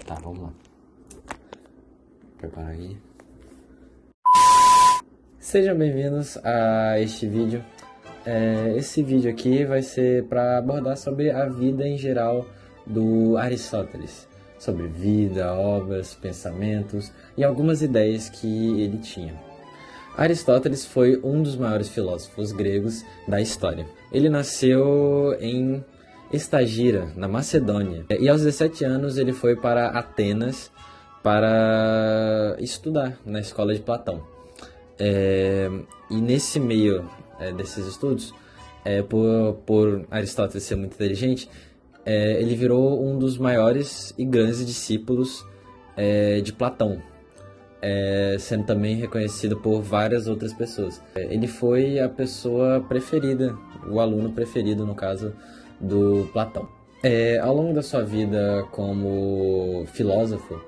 Tá, vamos lá. Prepara aí. Sejam bem-vindos a este vídeo. Esse vídeo aqui vai ser para abordar sobre a vida em geral do Aristóteles. Sobre vida, obras, pensamentos e algumas ideias que ele tinha. Aristóteles foi um dos maiores filósofos gregos da história. Ele nasceu em Estagira, na Macedônia, e aos 17 anos ele foi para Atenas para estudar na escola de Platão. E nesse meio desses estudos, por Aristóteles ser muito inteligente, ele virou um dos maiores e grandes discípulos de Platão, sendo também reconhecido por várias outras pessoas. Ele foi a pessoa preferida, o aluno preferido, no caso, do Platão. Ao longo da sua vida como filósofo,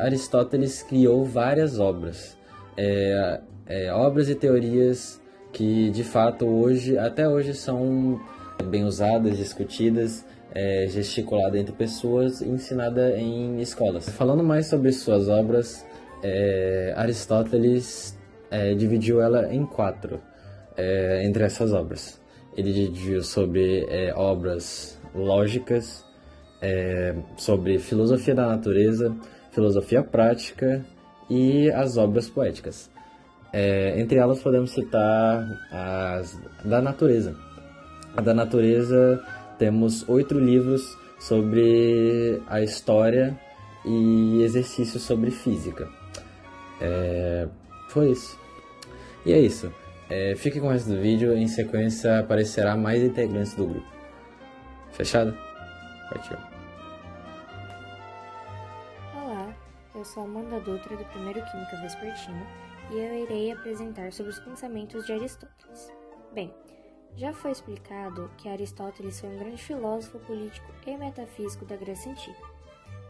Aristóteles criou várias obras. Obras e teorias que, de fato, até hoje são bem usadas, discutidas, gesticuladas entre pessoas e ensinada em escolas. Falando mais sobre suas obras, Aristóteles dividiu ela em 4 entre essas obras. Ele dividiu sobre obras lógicas, sobre filosofia da natureza, filosofia prática e as obras poéticas. Entre elas podemos citar as da natureza. A da natureza temos 8 livros sobre a história e exercícios sobre física. Foi isso. E é isso. Fique com o resto do vídeo, em sequência aparecerá mais integrantes do grupo. Fechado? Partiu. Olá, eu sou Amanda Dutra do primeiro Química Vespertino e eu irei apresentar sobre os pensamentos de Aristóteles. Bem, já foi explicado que Aristóteles foi um grande filósofo, político e metafísico da Grécia Antiga.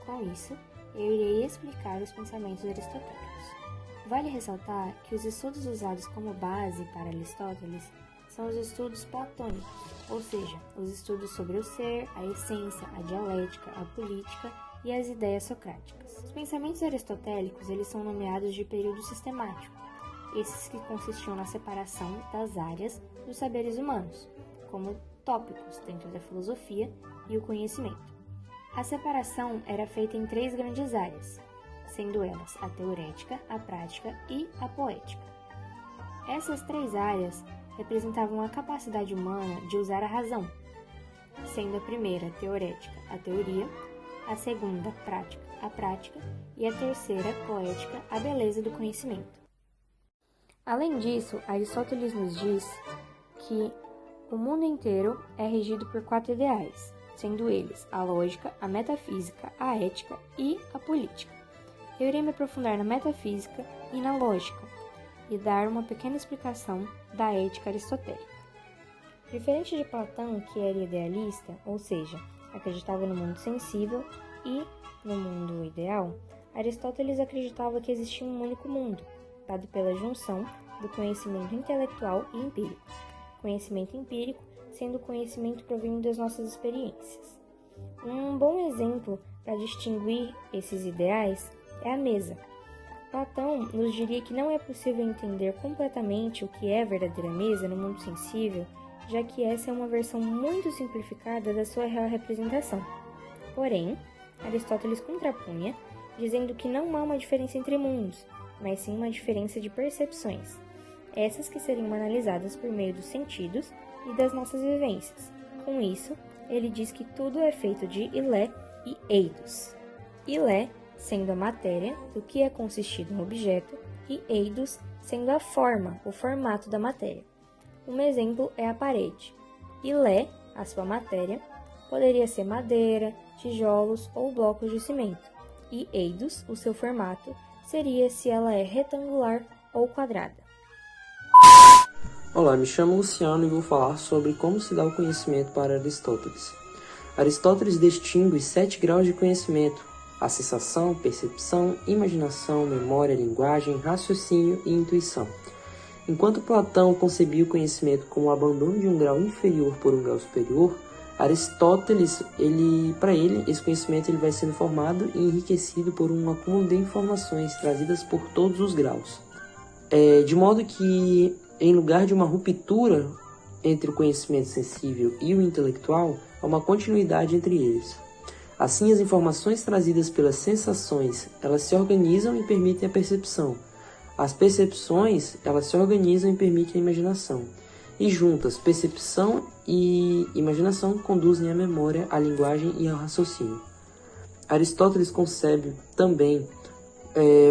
Com isso, eu irei explicar os pensamentos aristotélicos. Vale ressaltar que os estudos usados como base para Aristóteles são os estudos platônicos, ou seja, os estudos sobre o ser, a essência, a dialética, a política e as ideias socráticas. Os pensamentos aristotélicos eles são nomeados de período sistemático, esses que consistiam na separação das áreas dos saberes humanos, como tópicos dentro da filosofia e o conhecimento. A separação era feita em 3 grandes áreas, sendo elas a teorética, a prática e a poética. Essas 3 áreas representavam a capacidade humana de usar a razão, sendo a primeira teorética, a teoria, a segunda prática, a prática e a terceira poética, a beleza do conhecimento. Além disso, Aristóteles nos diz que o mundo inteiro é regido por 4 ideais, sendo eles a lógica, a metafísica, a ética e a política. Eu irei me aprofundar na metafísica e na lógica, e dar uma pequena explicação da ética aristotélica. Diferente de Platão, que era idealista, ou seja, acreditava no mundo sensível e no mundo ideal, Aristóteles acreditava que existia um único mundo, dado pela junção do conhecimento intelectual e empírico. Conhecimento empírico sendo o conhecimento provindo das nossas experiências. Um bom exemplo para distinguir esses ideais é a mesa. Platão nos diria que não é possível entender completamente o que é a verdadeira mesa no mundo sensível, já que essa é uma versão muito simplificada da sua real representação. Porém, Aristóteles contrapunha, dizendo que não há uma diferença entre mundos, mas sim uma diferença de percepções, essas que seriam analisadas por meio dos sentidos e das nossas vivências. Com isso, ele diz que tudo é feito de ilé e eidos. Ilé sendo a matéria do que é consistido um objeto e eidos sendo a forma, o formato da matéria. Um exemplo é a parede. Ilé, a sua matéria, poderia ser madeira, tijolos ou blocos de cimento, e eidos, o seu formato, seria se ela é retangular ou quadrada. Olá, me chamo Luciano e vou falar sobre como se dá o conhecimento para Aristóteles. Aristóteles distingue 7 graus de conhecimento: a sensação, percepção, imaginação, memória, linguagem, raciocínio e intuição. Enquanto Platão concebia o conhecimento como o abandono de um grau inferior por um grau superior, Aristóteles, para ele, esse conhecimento ele vai sendo formado e enriquecido por um acúmulo de informações trazidas por todos os graus. De modo que, em lugar de uma ruptura entre o conhecimento sensível e o intelectual, há uma continuidade entre eles. Assim, as informações trazidas pelas sensações, elas se organizam e permitem a percepção. As percepções, elas se organizam e permitem a imaginação. E juntas, percepção e imaginação conduzem a memória, a linguagem e ao raciocínio. Aristóteles concebe também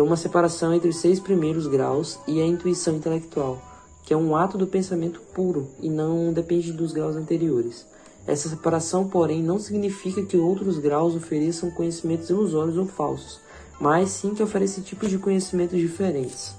uma separação entre os 6 primeiros graus e a intuição intelectual, que é um ato do pensamento puro e não depende dos graus anteriores. Essa separação, porém, não significa que outros graus ofereçam conhecimentos ilusórios ou falsos, mas sim que oferecem tipos de conhecimentos diferentes.